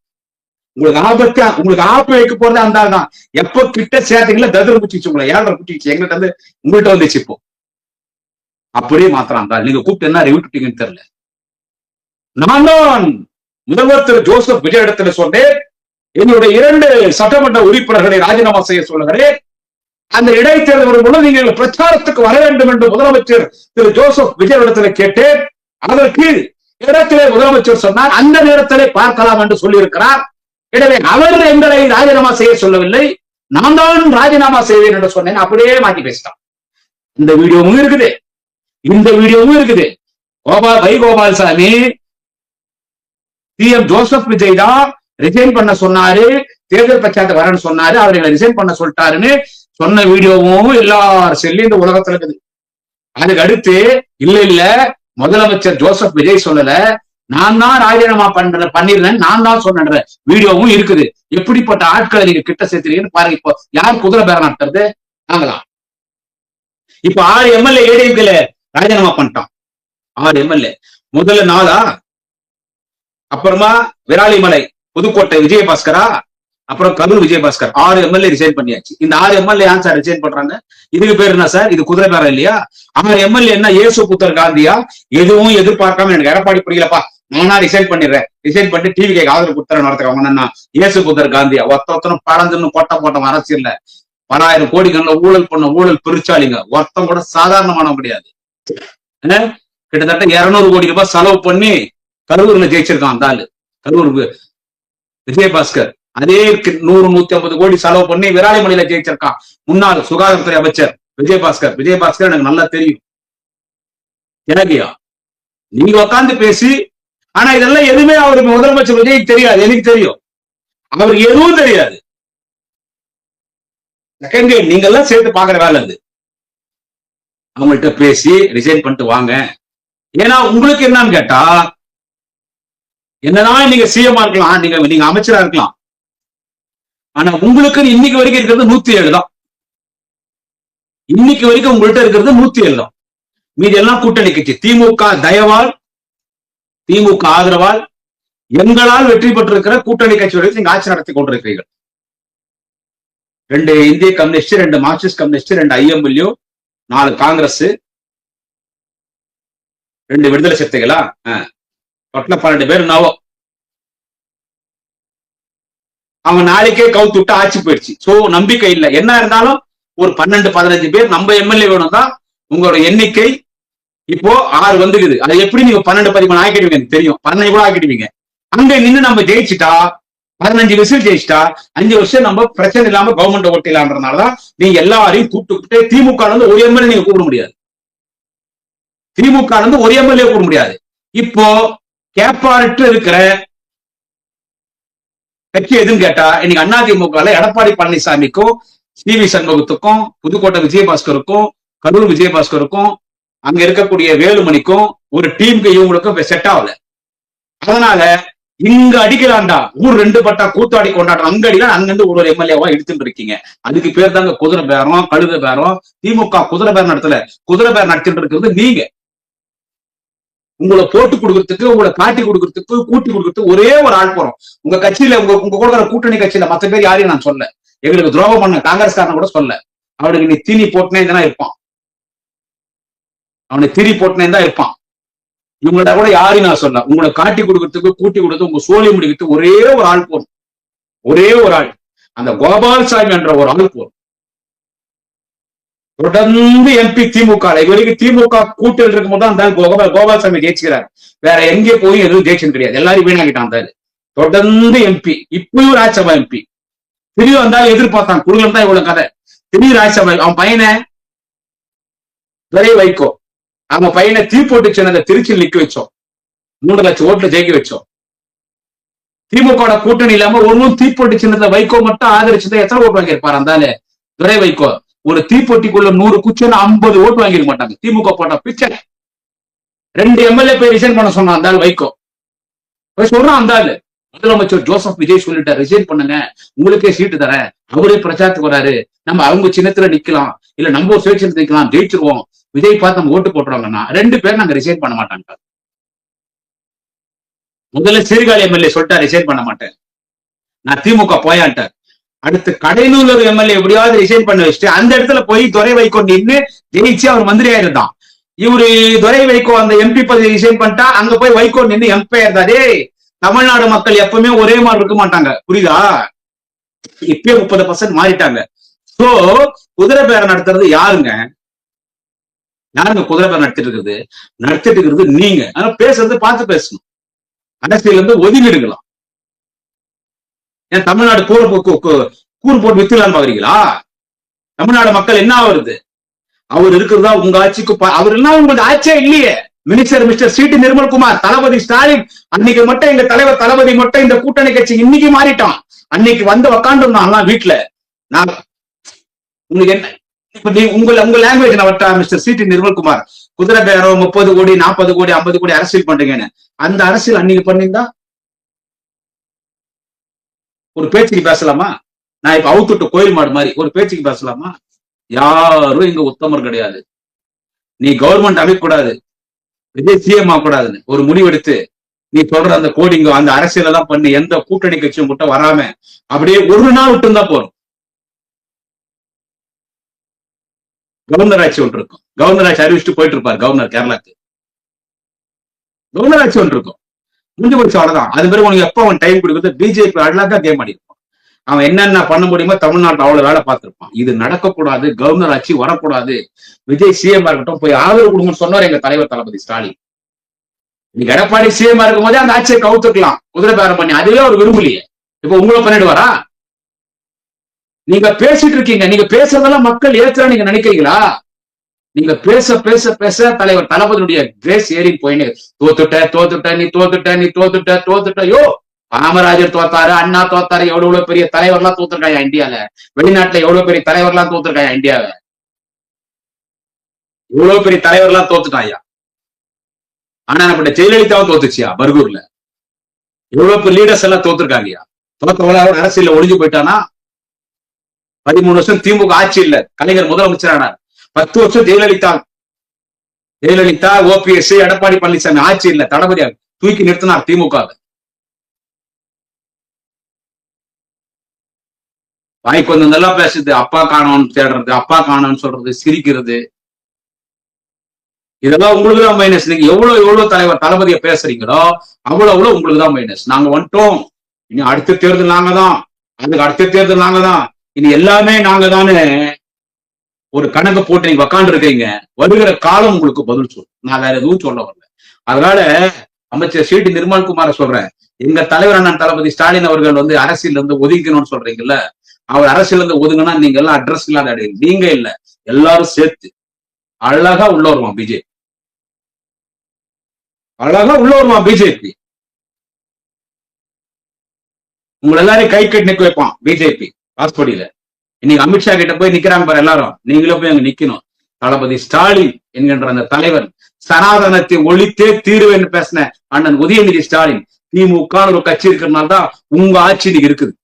உங்களுக்கு ஆபத்து, உங்களுக்கு ஆப்பு வைக்க போறது அந்த ஆள் தான். எப்போ கிட்ட சேர்த்தீங்களா ததிர குச்சிச்சு, உங்களை 7.5 குச்சிச்சு. எங்கிட்ட வந்து உங்கள்கிட்ட வந்துச்சு. இப்போ அப்படியே மாத்திரம் தான். நீங்க கூப்பிட்டு என்ன ரிவீட் விட்டீங்கன்னு தெரியல. நான் தான் முதல்வர் திரு ஜோசப் விஜய் இடத்துல சொன்னேன், என்னுடைய 2 சட்டமன்ற உறுப்பினர்களை ராஜினாமா செய்ய சொல்லுகிறேன். அந்த இடைத்தேர்தல் வரும்போது நீங்கள் பிரச்சாரத்துக்கு வர வேண்டும் என்று முதலமைச்சர் திரு ஜோசப் விஜய் இடத்துல கேட்டேன். அதற்கு இடத்திலே முதலமைச்சர் சொன்னார், அந்த நேரத்திலே பார்க்கலாம் என்று சொல்லியிருக்கிறார். எனவே அவர் எங்களை ராஜினாமா செய்ய சொல்லவில்லை, நான் தான் ராஜினாமா செய்வேன் என்று சொன்னேன். அப்படியே மாற்றி பேசிட்டான். இந்த வீடியோவும் இருக்குது, இந்த வீடியோவும் இருக்குது. வைகோபால்சாமி சிஎம் ஜோசப் விஜய் தான் ரிசைன் பண்ண சொன்னாரு, தேர்தல் பிரச்சாரத்துக்கு வரேன்னு சொன்னாரு, அவரை ரிசைன் பண்ண சொல்லிட்டாருன்னு சொன்ன வீடியோவும் எல்லாரும் செல்லி இந்த உலகத்துல இருக்குது. அதுக்கு அடுத்து இல்ல முதலமைச்சர் ஜோசப் விஜய் சொல்லல, நான் தான் ராஜினாமா பண்ணிருந்தேன், நான் தான் சொன்ன வீடியோவும் இருக்குது. எப்படிப்பட்ட ஆட்களை நீங்க கிட்ட சேர்த்துறீங்கன்னு பாருங்க. இப்போ யார் குதிரை பேரம் நடத்துறது? நாங்களாம். இப்ப 6 எம்எல்ஏ ஏடிஎம்கேல ராஜினாமா பண்ணிட்டான். 6 எம்எல்ஏ. முதல்ல 4, அப்புறமா விராலிமலை புதுக்கோட்டை விஜயபாஸ்கரா, அப்புறம் கரூர் விஜயபாஸ்கர். 6 எம்எல்ஏ ரிசைன் பண்ணியாச்சு. இந்த 6 எம்எல்ஏ ஏன் சார் ரிசைன் பண்றாங்க? இதுக்கு பேர் என்ன சார்? இது குதிரை பேரம் இல்லையா? 6 எம்எல்ஏ என்ன ஏசு புத்தர் காந்தியா? எதுவும் எதிர்பார்க்காம எனக்கு எடப்பாடி புரியலப்பா, நானா ரிசைன் பண்ணிடுறேன், ரிசைன் பண்ணி டிவி கேட்க ஆதரவு கொடுத்துறேன் நடத்துறவங்க ஏசு புத்தர் காந்தியா? ஒருத்தனும் பறந்துன்னு போட்டம் அரசியல்ல பலாயிரம் கோடிகள்ல ஊழல் பண்ண ஊழல் பெருச்சாலிங்க. ஒருத்தம் கூட சாதாரணமான முடியாது. கிட்டத்தட்ட 200 கோடி ரூபாய் செலவு பண்ணி கரூர்ல ஜெயிச்சிருக்கான் அந்த ஆளு. கரூர் விஜயபாஸ்கர் அதே 100-150 கோடி செலவு பண்ணி விராலிமலையில ஜெயிச்சிருக்கான் முன்னாள் சுகாதாரத்துறை அமைச்சர் விஜயபாஸ்கர். விஜயபாஸ்கர் எனக்கு நல்லா தெரியும். எனக்குயா நீங்க உட்காந்து பேசி, ஆனா இதெல்லாம் எதுவுமே அவருக்கு முதலமைச்சர் விஜய்க்கு தெரியாது, எனக்கு தெரியும். அவருக்கு எதுவும் தெரியாது. நீங்க எல்லாம் சேர்த்து பாக்குற வேலை அது. அவங்கள்ட்ட பேசி ரிசைன் பண்ணிட்டு வாங்க. ஏன்னா உங்களுக்கு என்னன்னு கேட்டா, என்னதான் நீங்க சிஎம் இருக்கலாம், நீங்க அமைச்சரா இருக்கலாம், ஆனா உங்களுக்கு இன்னைக்கு வரைக்கும் இருக்கிறது 107 தான். இன்னைக்கு வரைக்கும் உங்கள்கிட்ட இருக்கிறது 107 தான். மீதி எல்லாம் கூட்டணி கட்சி. திமுக தயவால், திமுக ஆதரவால், எங்களால் வெற்றி பெற்றிருக்கிற கூட்டணி கட்சியோட நீங்க ஆட்சி நடத்தி கொண்டிருக்கிறீர்கள். 2 இந்திய கம்யூனிஸ்ட், 2 மார்க்சிஸ்ட் கம்யூனிஸ்ட், 2 ஐஎம்எல்யூ, 4 காங்கிரஸ், 2 விடுதலை சக்திகளா, 12 பேர் நவோ. அவங்க நாளைக்கே கவுத்து விட்டு ஆட்சி போயிடுச்சு. சோ நம்பிக்கை இல்லை. என்ன இருந்தாலும் ஒரு 12-15 பேர் நம்ம எம்எல்ஏ வேணும் தான் உங்களோட எண்ணிக்கை. இப்போ 6 வந்துக்குது. அதை எப்படி நீங்க 12-13 ஆக்கிடுவீங்க எனக்கு தெரியும். 15 கூட ஆக்கிடுவீங்க. அங்க நின்று நம்ம ஜெயிச்சுட்டா, 15 விசில் ஜெயிச்சுட்டா 5 வருஷம் நம்ம பிரச்சனை இல்லாம கவர்மெண்ட் ஓட்டிலான்றதுனாலதான் நீங்க எல்லாரையும் கூப்பிட்டு திமுக ஒரு எம்எல்ஏ நீங்க கூப்பிட முடியாது. திமுக ஒரு எம்எல்ஏ கூப்பிட முடியாது. இப்போ கேப்பாரிட்டு இருக்கிற கட்சி எதுன்னு கேட்டா, இன்னைக்கு அதிமுக எடப்பாடி பழனிசாமிக்கும், சிவி சண்முகத்துக்கும், புதுக்கோட்டை விஜயபாஸ்கருக்கும், கரூர் விஜயபாஸ்கருக்கும், அங்க இருக்கக்கூடிய வேலுமணிக்கும் ஒரு டீமுக்கு இவங்களுக்கும் செட் ஆகல. அதனால இங்க அடிக்கலாண்டா, ஊர் 2 பட்டா கூத்தாடி கொண்டாடுற அங்க அடிக்கலாம், அங்கிருந்து ஒரு எம்எல்ஏவா எடுத்துட்டு இருக்கீங்க. அதுக்கு பேர் தாங்க குதிரை பேரம், கழுத பேரம். திமுக குதிரை பேரம் நடத்தல, குதிரை பேரம் நடத்திட்டு இருக்கிறது நீங்க. உங்களை போட்டு கொடுக்கறதுக்கு, உங்களை காட்டி கொடுக்கறதுக்கு, கூட்டி கொடுக்கறதுக்கு ஒரே ஒரு ஆள் போறோம். உங்க கட்சியில உங்க கூட கூட்டணி கட்சியில மத்த பேர் யாரையும் நான் சொல்ல, எங்களுக்கு துரோகம் பண்ண காங்கிரஸ்காரன் கூட சொல்ல. அவனுக்கு நீ தீனி போட்டுனே தான் இருப்பான், அவனுக்கு திரி போட்டுனே தான் இருப்பான். இவங்கள்ட்ட கூட யாரையும் நான் சொல்ல. உங்களை காட்டி கொடுக்கறதுக்கு, கூட்டி கொடுத்து உங்க சோழி முடிக்கிறது ஒரே ஒரு ஆள் போறோம். ஒரே ஒரு ஆள், அந்த கோபால்சாமி என்ற ஒரு ஆள் போறோம். தொடர்ந்து எம்பி திமுக, இது வரைக்கும் திமுக கூட்டணி இருக்கும் போது அந்த கோபால்சாமி ஜெயிச்சுக்கிறார். வேற எங்கே போய் எதுவும் ஜெயிச்சு கிடையாது. எல்லாரும் வீணாக்கிட்டான். தொடர்ந்து எம்பி, இப்பயும் ராஜ்யசபா எம்பி. திடீர் வந்தாலும் எதிர்பார்த்தான், குடும்பம் தான் இவ்வளவு கதை. திடீர் ராஜ்யசபா, அவன் பையனை வைகோ, அவங்க பையனை தீ போட்டு சின்னதை திருச்சியில் நிக்க வச்சோம். 3 லட்சம் ஓட்டுல ஜெயிக்க வச்சோம். திமுக கூட்டணி இல்லாம ஒன்னும் தீப்பொட்டி சின்னத்துல வைகோ மட்டும் ஆதரிச்சுதான் எத்தனை ஓட்டு வாங்கியிருப்பாரு அந்த துரை வைகோ? ஒரு தீப்பொட்டிக்குள்ள 100 குச்சின்னு 50 ஓட்டு வாங்கிருக்க மாட்டாங்க. திமுக போட்ட பிச்சை. 2 எம்எல்ஏ போய் ரிசைன் பண்ண சொன்னான் அந்த வைகோ. சொல்றான் அந்த ஆளு. முதலமைச்சர் ஜோசப் விஜய் சொல்லிட்டாரு ரிசைன் பண்ணுங்க, உங்களுக்கே சீட்டு தரேன், அவரே பிரச்சாரத்துக்கு வராரு, நம்ம அவங்க சின்னத்துல நிக்கலாம், இல்ல நம்ம ஒரு சுயேட்சை நிக்கலாம், ஜெயிச்சிருவோம், விஜய் பார்த்து நம்ம ஓட்டு போட்டுருவாங்கன்னா 2 பேர் நாங்க ரிசைன் பண்ண மாட்டாங்க. முதல்ல சீர்காழி எம்எல்ஏ சொல்லிட்டா ரிசைன் பண்ண மாட்டேன், நான் திமுக போயான்ட்டார். அடுத்து கடைநூலூர் எம்எல்ஏ எப்படியாவது ரிசைன் பண்ண வச்சுட்டு அந்த இடத்துல போய் துரை வைகோ நின்று ஜெயிச்சு அவர் மந்திரி ஆயிருந்தான். இவரு துரை வைகோ அந்த எம்பி பதவி ரிசைன் பண்ணிட்டா அங்க போய் வைகோ நின்று எம்பி ஆயிருந்தாரு. தமிழ்நாடு மக்கள் எப்பவுமே ஒரே மாதிரி இருக்க மாட்டாங்க, புரியுதா? இப்பயே 30% மாறிட்டாங்க. சோ குதிரை பேரம் நடத்துறது யாருங்க? குதிரை பேரம் நடத்திட்டு இருக்கிறது நீங்க. ஆனா பேசுறது பார்த்து பேசணும். அரசியல் வந்து ஒதுங்கிடுக்கலாம். ஏன் தமிழ்நாடு கூறு போட்டு வித்துலான்னு பாக்குறீங்களா? தமிழ்நாடு மக்கள் என்ன வருது? அவர் இருக்கிறதா உங்க ஆட்சிக்கு, அவர் எல்லாம் உங்களுக்கு ஆட்சியே இல்லையே. மினிஸ்டர் சிடி நிர்மல்குமார், தளபதி ஸ்டாலின், அன்னைக்கு மட்டும் எங்க தலைவர் தளபதி மட்டும் இந்த கூட்டணி கட்சி இன்னைக்கு மாறிட்டான். அன்னைக்கு வந்து உக்காந்துருந்தான் வீட்டுல. நான் உங்களுக்கு என்ன இப்ப உங்க லாங்குவேஜ் நான் வட்டா மிஸ்டர் சிடி நிர்மல்குமார், குதிரை பேரம் 30 கோடி 40 கோடி 50 கோடி அரசியல் பண்றீங்கன்னு. அந்த அரசியல் அன்னைக்கு பண்ணிருந்தா ஒரு பேச்சுக்கு பேசலாமா? நான் இப்ப அவுத்துட்டு கோயில் மாடு மாதிரி ஒரு பேச்சுக்கு பேசலாமா? யாரும் இங்க உத்தமர் கிடையாது. நீ கவர்மெண்ட் அமைக்கக்கூடாது, விஜய் சிஎம் ஆகக்கூடாதுன்னு ஒரு முடிவெடுத்து நீ சொல்ற அந்த கோடிங்க அந்த அரசியல் எல்லாம் பண்ணி எந்த கூட்டணி கட்சியும் மட்டும் வராம அப்படியே ஒரு நாள் விட்டு இருந்தா போறோம். கவர்னர் ஆட்சி ஒன்று இருக்கும். கவர்னர் ஆட்சி அறிவிச்சுட்டு போயிட்டு இருப்பாரு கவர்னர் கேரளாக்கு. கவர்னர் ஆட்சி ஒன்று இருக்கும். முடிஞ்சு போச்சு, அவ்வளவுதான். அது பிறகு உனக்கு எப்ப அவன் டைம் கொடுக்குறது? பிஜேபி அழகா கேம் ஆடி இருப்பான். அவன் என்னென்ன பண்ண முடியுமோ தமிழ்நாட்டில் அவ்வளவு வேலை பார்த்திருப்பான். இது நடக்கக்கூடாது, கவர்னர் ஆட்சி வரக்கூடாது, விஜய் சிஎம் இருக்கட்டும், போய் ஆதரவு கொடுங்கன்னு சொன்னார் எங்க தலைவர் தளபதி ஸ்டாலின். நீங்க எடப்பாடி சிஎம் இருக்கும் போதே அந்த ஆட்சியை கவுத்துக்கலாம் குதிரை பேரம் பண்ணி. அதுவே அவர் விரும்பலையே. இப்ப உங்களை பண்ணிடுவாரா? நீங்க பேசிட்டு இருக்கீங்க, நீங்க பேசுறதெல்லாம் மக்கள் ஏத்துறா நீங்க நினைக்கிறீங்களா? நீங்க பேச பேச பேச தலைவர் தளபதியுடைய கிரேஸ் ஏறி போயின்னு தோத்துட்ட நீ தோத்துட்ட. யோ, காமராஜர் தோத்தாரு, அண்ணா தோத்தாரு, எவ்வளவு பெரிய தலைவர்லாம் தோத்துருக்காயா இந்தியால. வெளிநாட்டுல எவ்வளவு பெரிய தலைவர்லாம் தோத்துருக்காயா இந்தியாவை. எவ்வளவு பெரிய தலைவர்லாம் தோத்துட்டாயா. ஆனா நம்ம ஜெயலலிதாவும் தோத்துச்சியா பர்கூர்ல. எவ்வளவு பெரிய லீடர்ஸ் எல்லாம் தோத்துருக்காங்கயா. தோத்தவள அரசியல ஒழிஞ்சு போயிட்டானா. 13 வருஷம் திமுக ஆட்சி இல்ல, கலைஞர் முதலமைச்சரானார். 10 வருஷம் ஜெயலலிதா ஓபிஎஸ் எடப்பாடி பழனிசாமி ஆட்சி இல்ல, தளபதியாக தூக்கி நிறுத்தினார் திமுக. வாய்க்கு வந்து நல்லா பேசுது, அப்பா காணோம்னு தேடுறது, அப்பா காணோம்னு சொல்றது, சிரிக்கிறது, இதெல்லாம் உங்களுக்கு தான் மைனஸ். நீங்க எவ்வளவு தலைவர் தளபதியை பேசுறீங்களோ அவ்வளவு உங்களுக்கு தான் மைனஸ். நாங்க வந்துட்டோம், இனி அடுத்த தேர்தல் நாங்க தான், அதுக்கு அடுத்த தேர்தல் நாங்க தான், இனி எல்லாமே நாங்க தானே ஒரு கணக்கு போட்டு நீங்க உக்காண்டு இருக்கீங்க. வருகிற காலம் உங்களுக்கு பதில் சொல்லும். நான் வேற எதுவும் சொல்ல வரல. அதனால அமைச்சர் சிடி நிர்மல்குமார சொல்றேன், எங்க தலைவர் அண்ணன் தளபதி ஸ்டாலின் அவர்கள் வந்து அரசியல் இருந்து ஒதுக்கணும்னு சொல்றீங்கல்ல, அவர் அரசியல் இருந்து ஒதுங்கினா நீங்க எல்லாம் அட்ரஸ் இல்லாத அடையும். நீங்க இல்ல, எல்லாரும் சேர்த்து அழகா உள்ள வருவான் பிஜேபி. அழகா உள்ள வருவான் பிஜேபி. உங்களை எல்லாரையும் கை கட்டி நிக்க வைப்பான் பிஜேபி வாஸ்படியில. இன்னைக்கு அமித்ஷா கிட்ட போய் நிக்கிறாங்க பாரு எல்லாரும், நீங்களும் போய் அங்க நிக்கணும். தளபதி ஸ்டாலின் என்கின்ற அந்த தலைவர் சனாதனத்தை ஒழித்தே தீர்வேன்னு பேசின அண்ணன் உதயநிதி ஸ்டாலின், திமுக ஒரு கட்சி இருக்கிறதுனால தான் உங்க ஆட்சி இன்னைக்கு இருக்குது.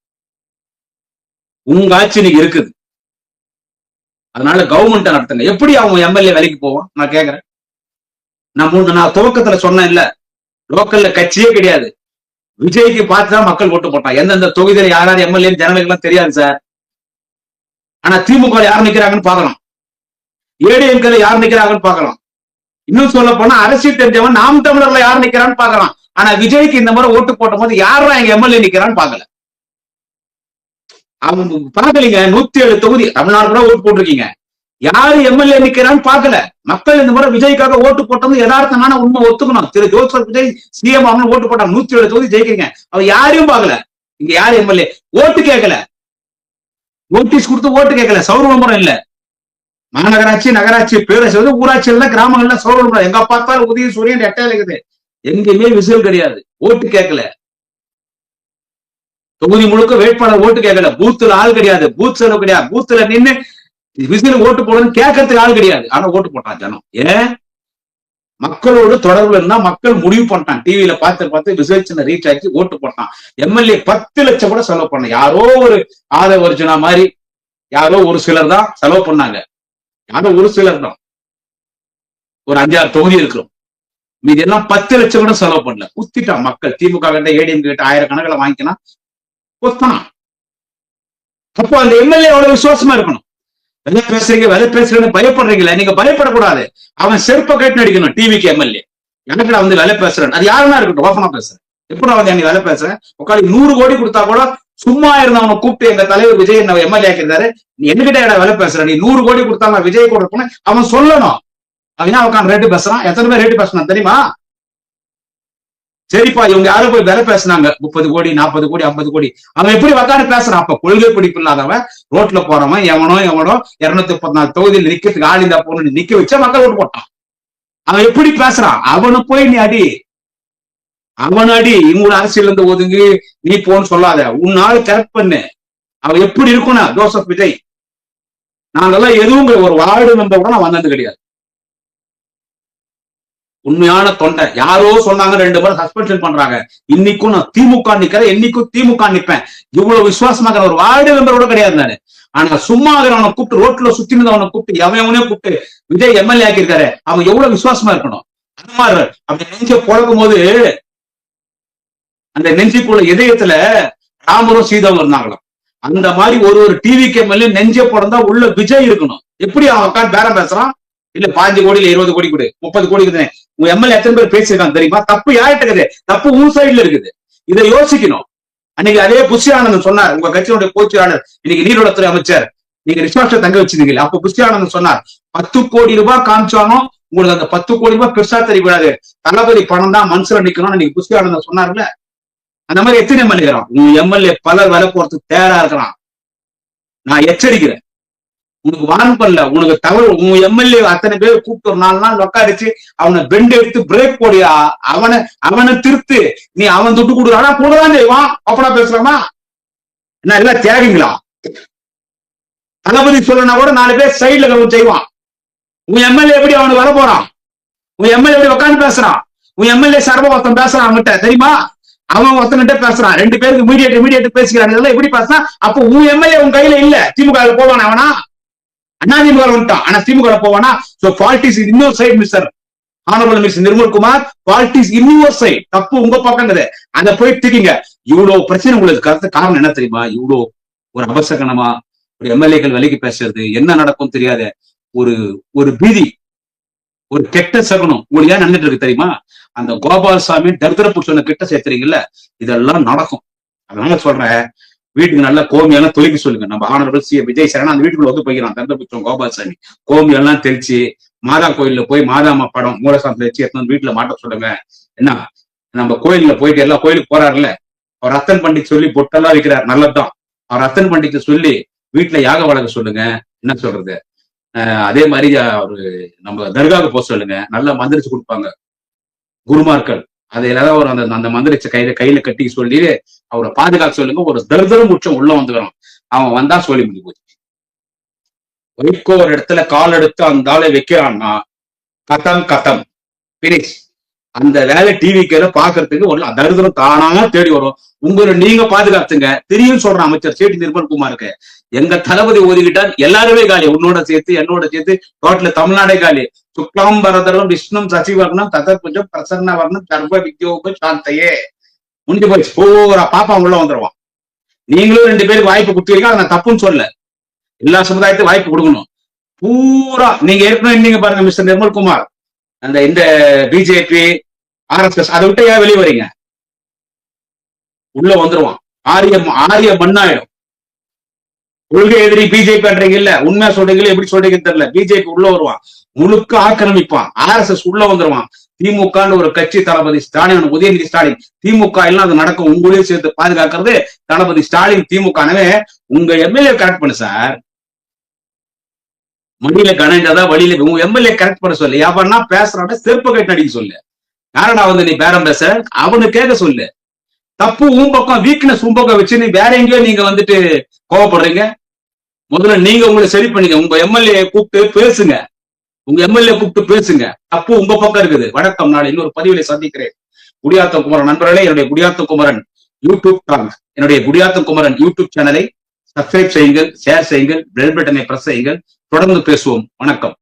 உங்க ஆட்சி இன்னைக்கு இருக்குது. அதனால கவர்மெண்ட் நடத்துங்க. எப்படி அவங்க எம்எல்ஏ வேலைக்கு போவோம் நான் கேக்குறேன். நான் துவக்கத்துல சொன்னேன் இல்ல, லோக்கல்ல கட்சியே கிடையாது. விஜய்க்கு பார்த்துதான் மக்கள் ஓட்டு போட்டான். எந்தெந்த தொகுதியில யாராவது எம்எல்ஏ ஜனங்களுக்கெல்லாம் தெரியாது சார். ஆனா திமுக யார் நிக்கிறாங்கன்னு பாக்கலாம், ஏடிஎம்கேல யார் நிக்கிறாங்கன்னு பாக்கலாம். இன்னும் சொல்ல போனா அரசியல் தெரிஞ்சவன் நாம் தமிழர்ல யார் நிக்கிறான்னு பாக்கலாம். ஆனா விஜய்க்கு இந்த மாதிரி ஓட்டு போட்ட போது யாரா எங்க எம்எல்ஏ நிக்கிறான்னு பாக்கல. அவங்க பாக்கலீங்க. 107 தொகுதி தமிழ்நாடு கூட ஓட்டு போட்டிருக்கீங்க, யாரு எம்எல்ஏ நிக்கிறான்னு பாக்கல. மக்கள் இந்த முறை விஜய்க்காக ஓட்டு போட்டது யதார்த்தமான உண்மை ஒத்துக்கணும். திரு ஜோசப் விஜய் சிஎம் அவங்க ஓட்டு போட்டாங்க, 107 தொகுதி ஜெயிக்கிறீங்க. அவர் யாரையும் பாக்கல. இங்க யாரு எம்எல்ஏ ஓட்டு கேட்கல, நோட்டீஸ் கொடுத்து ஓட்டு கேட்கல. சௌர விளம்பரம் இல்ல. மாநகராட்சி, நகராட்சி, பேரரசு, ஊராட்சியில, கிராமங்கள்ல சௌர விளம்பரம். எங்க பார்த்தாலும் உதய சூரியன் எட்டா இருக்குது. எங்கேயுமே விசில் கிடையாது. ஓட்டு கேட்கல. தொகுதி முழுக்க வேட்பாளர் ஓட்டு கேட்கல, பூத்துல ஆள் கிடையாது, பூத் செலவு கிடையாது, பூத்துல நின்று விசில் ஓட்டு போடுன்னு கேட்கறதுக்கு ஆள் கிடையாது. ஆனா ஓட்டு போட்டான் ஜனம். ஏன்? மக்களோடு தொடர்புல இருந்தா மக்கள் முடிவு பண்ணிட்டான். டிவியில பார்த்து ரிசர்ச் ரீச் ஆக்கி ஓட்டு போட்டான். எம்எல்ஏ 10 லட்சம் கூட செலவு பண்ண, யாரோ ஒரு ஆதவ அர்ஜுனா மாதிரி யாரோ ஒரு சிலர் தான் செலவு பண்ணாங்க. யாரோ ஒரு சிலர் தான், ஒரு 5-6 தொகுதி இருக்கிறோம். மீது எல்லாம் 10 லட்சம் கூட செலவு பண்ணல. குத்திட்டான் மக்கள். திமுக கிட்ட ஏடிஎம் கிட்ட 1000 கணக்கில் வாங்கிக்கலாம், கொத்தான். அப்போ அந்த எம்எல்ஏ அவ்வளவு விசுவாசமா இருக்கணும். வெலை பேசுறீங்கன்னு பயப்படுறீங்களா? நீங்க பயப்படக்கூடாது. அவன் செருப்ப கேட்டு நடிக்கணும். டிவிக்கு எம்எல்ஏ எனக்கு வந்து வெலை பேசுறேன், அது யாருன்னா இருக்கட்டும், ஓப்பனா பேசுறேன். எப்படி வந்து நீ வெலை பேசுறேன்? உட்காந்து 100 கோடி கொடுத்தா கூட சும்மா இருந்தவனை கூப்பிட்டு எங்க தலைவர் விஜய் எம்எல்ஏ ஆக்கிருந்தாரு, நீ என்கிட்ட வேலை பேசுற, நீ 100 கோடி கொடுத்தாங்க விஜய் கூட போன அவன் சொல்லணும். அவன் உட்காந்து ரேட்டு பேசுறான். எத்தனை பேர் ரேட்டு பேசினா தெரியுமா? சரிப்பா, இவங்க யாரும் போய் விலை பேசினாங்க 30 கோடி 40 கோடி 50 கோடி. அவன் எப்படி உட்காந்து பேசுறான்? அப்ப கொள்கை பிடிப்பு இல்லாதவன், ரோட்ல போறவன், எவனோ 234 தொகுதியில் நிக்கிறதுக்கு ஆள் இந்த பொண்ணு நிக்க வச்சா மக்கள் ஓட்டு போட்டான். அவன் எப்படி பேசுறான்? அவனு போய் நீ அடி, அவன் அடி. இவங்க அரசியல் இருந்து ஒதுங்கி நீ போன்னு சொல்லாத, உன்னால கரெக்ட் பண்ணு. அவன் எப்படி இருக்கணும்? ஜோசப் விஜய் நாங்கெல்லாம் எதுவும் ஒரு வார்டு மெம்பர் கூட நான் வந்தது கிடையாது. உண்மையான தொண்டை. யாரோ சொன்னாங்க 2 பேரும் சஸ்பென்ஷன் பண்றாங்க. இன்னைக்கும் நான் திமுக நிக்கிறேன், என்னைக்கும் திமுக நிப்பேன். இவ்வளவு விசுவாசமாக ஒரு வார்டு மெம்பர் கூட கிடையாது நானு. ஆனா சும்மா அவனை கூப்பிட்டு ரோட்ல சுத்தி அவனை கூப்பிட்டு எவனையும் கூப்பிட்டு விஜய் எம்எல்ஏ ஆக்கியிருக்காரு, அவன் எவ்வளவு விசுவாசமா இருக்கணும். அந்த மாதிரி அப்படி நெஞ்ச பொழக்கும் போது அந்த நெஞ்சுக்குள்ள இதயத்துல ராமரும் சீதாவும் இருந்தாங்களாம். அந்த மாதிரி ஒரு டிவிக்கு எம்எல்ஏ நெஞ்ச பிறந்தா உள்ள விஜய் இருக்கணும். எப்படி அவன் உட்காந்து பேரம் பேசுறான்? இல்ல 15 கோடி இல்ல 20 கோடி கொடு, 30 கோடி இருக்குது. உங்க எம்எல்ஏ எத்தனை பேர் பேசியிருக்காங்க தெரியுமா? தப்பு யார்கிட்ட இருக்குது? தப்பு உன் சைட்ல இருக்குது. இதை யோசிக்கணும். அன்னைக்கு அதே புஷி ஆனந்தன் சொன்னார், உங்க கட்சியினுடைய பொதுச்செயலாளர், இன்னைக்கு நீர்வளத்துறை அமைச்சர், நீங்க ரிசார்ட்ல தங்க வச்சிருந்தீங்க. அப்ப புஷி ஆனந்தன் சொன்னார், 10 கோடி ரூபாய் காமிச்சாலும் உங்களுக்கு அந்த 10 கோடி ரூபாய் பெருசா தெரியக்கூடாது, தளபதி பணம் தான் மனசுல நிக்கணும்னு இன்னைக்கு புஷி ஆனந்தன் சொன்னார்ல. அந்த மாதிரி எத்தனை எம்எல்ஏ உங்க எம்எல்ஏ பலர் வேலை போறதுக்கு தயாரா இருக்கிறான். நான் எச்சரிக்கிறேன். உனக்கு வான் பண்ணல, உனக்கு தவறு. உன் எம்எல்ஏ அத்தனை பேர் கூப்பிட்டு ஒரு 4 நாள் உட்காரிச்சு அவனை பெண்ட் எடுத்து பிரேக் போடியா, அவனை திருத்து. நீ அவன் துட்டு கொடுக்குறானா கூடதான் செய்வான். அப்படா பேசுறாமா? என்ன எல்லாம் தியாகிங்களா? தளபதி சொல்லனா கூட 4 பேர் சைட்ல செய்வான். உன் எம்எல்ஏ எப்படி அவனுக்கு வர போறான்? உன் எம்எல்ஏ எப்படி உட்காந்து பேசுறான்? உன் எம்எல்ஏ சர்வ ஒருத்தன் பேசுறான் அவன்கிட்ட தெரியுமா? அவன் ஒருத்தன்கிட்ட பேசுறான். 2 பேருக்கு மீடியேட் பேசிக்கிறான். இதெல்லாம் எப்படி பேசுறான்? அப்போ உன் எம்எல்ஏ உன் கையில இல்ல. திமுக போவானா? அவனா அதிமுக வந்துட்டான். ஆனா திமுக போவானா? So fault is in your side mister honourable mister Nirmalkumar. Fault is in your side. தப்பு உங்க பக்கங்குது. அத போய் திக்கிங்க. இவ்வளவு பிரச்சனை உங்களுக்கு காரணம் என்ன தெரியுமா? இவ்வளவு ஒரு அபசகனமா ஒரு எம்எல்ஏக்கள் விலைக்கு பேசுறது, என்ன நடக்கும் தெரியாத ஒரு பீதி, ஒரு கெட்ட சகுனம் உங்களுக்கு ஏன் நடந்துட்டு இருக்கு தெரியுமா? அந்த கோபால்சாமி தரித்திர புருஷனை கிட்ட சேர்த்துறீங்கல்ல, இதெல்லாம் நடக்கும். அதனால சொல்றேன், வீட்டுக்கு நல்ல கோமியெல்லாம் தொலைக்க சொல்லுங்க. நம்ம ஆனரபிள் சி விஜய் சரணா அந்த வீட்டுக்குள்ள வந்து போய்க்கிறான். தந்தபுத்திரம் கோபால்சாமி கோமியெல்லாம் தெளிச்சு மாதா கோயில்ல போய் மாதாமா படம் மூலசாந்தம் வச்சு எடுத்து வீட்டுல மாட்ட சொல்லுங்க. என்ன நம்ம கோயில்ல போயிட்டு எல்லா கோயிலுக்கு போறாருல்ல, அவர் ரத்தன் பண்டிட் சொல்லி பொட்டெல்லாம் வைக்கிறார், நல்லதுதான். அவர் ரத்தன் பண்டிட் சொல்லி வீட்டுல யாக வழங்க சொல்லுங்க. என்ன சொல்றது? அதே மாதிரி அவரு நம்ம தர்காவுக்கு போக சொல்லுங்க. நல்லா மந்திரிச்சு கொடுப்பாங்க குருமார்கள். அது ஏதாவது ஒரு அந்த மந்திரிச்ச கையில கட்டி சொல்லி அவரை பாதுகாக்க சொல்லுங்க. ஒரு தரித்திரம் உச்சம் உள்ள வந்துக்கிறோம். அவன் வந்தா சொல்லி முடிஞ்சு போச்சு. வைகோ ஒரு இடத்துல கால் எடுத்து அந்த ஆளை வைக்கிறான்னா கதம் பினிஷ். அந்த வேலை டிவிக்கு பாக்குறதுக்கு ஒரு தரித்திரம் தானா தேடி வரும். உங்களை நீங்க பாதுகாத்துங்க. தெரியும் சொல்ற அமைச்சர் சேட்டி நிர்மல்குமாருக்கு, எங்க தளபதி ஒதுக்கிட்டால் எல்லாருமே காலி. உன்னோட சேர்த்து என்னோட சேர்த்து டோட்டல தமிழ்நாடே காலி. சுக்லாம்பரதரம் விஷ்ணு சசிவர்ணம் ததர்புஜம் பிரசன்ன வர்ணம் சர்வ வித்யோப சாந்தையே முடிஞ்சு போய் பூரா பாப்பா உள்ள வந்துருவான். நீங்களும் 2 பேருக்கு வாய்ப்பு கொடுத்துருக்கீங்க. அதை நான் தப்புன்னு சொல்ல. எல்லா சமுதாயத்தையும் வாய்ப்பு கொடுக்கணும். பூரா நீங்க ஏற்கனவே நீங்க பாருங்க மிஸ்டர் நிர்மல்குமார், அந்த இந்த பிஜேபி RSS அதை விட்டு ஏன் வெளியே வரீங்க? உள்ள வந்துருவான். ஆரிய மண்ணாயிடும். கொள்கை எதிரி பிஜேபி பண்றீங்க இல்ல, உண்மையா சொல்றீங்களா எப்படி சொல்றீங்கன்னு தெரியல. பிஜேபி உள்ள வருவான், முழுக்க ஆக்கிரமிப்பான். RSS உள்ள வந்துருவான். திமுக ஒரு கட்சி, தளபதி ஸ்டாலின், உதயநிதி ஸ்டாலின், திமுக எல்லாம் அது நடக்கும். உங்களையும் சேர்த்து பாதுகாக்கிறது தளபதி ஸ்டாலின், திமுக. உங்க எம்எல்ஏ கரெக்ட் பண்ணு சார். மடியில கணஞ்சாதான் வழியில உங்க எம்எல்ஏ கரெக்ட் பண்ண சொல்லு. யாருன்னா பேசுறான் செருப்பு கட்டு அடிக்க சொல்லு. யாரடா வந்து நீ பேரம் பேச அவனு கேட்க சொல்லு. தப்பு உன் பக்கம், வீக்னஸ் உன் பக்கம் வச்சு வேற எங்கேயோ நீங்க வந்துட்டு கோவப்படுறீங்க. முதல்ல நீங்க உங்களை சரி பண்ணிக்க. உங்க எம்எல்ஏ கூப்பிட்டு பேசுங்க. தப்பு உங்க பக்கம் இருக்குது. வணக்கம். நாளை இன்னொரு பதிவிலை சந்திக்கிறேன். குடியாத்தம் குமரன் நண்பர்களே, என்னுடைய குடியாத்தம் குமரன் யூடியூப் சேனலை சப்ஸ்கிரைப் செய்யுங்கள், ஷேர் செய்யுங்கள், பெல் பட்டனை பிரஸ் செய்யுங்கள். தொடர்ந்து பேசுவோம். வணக்கம்.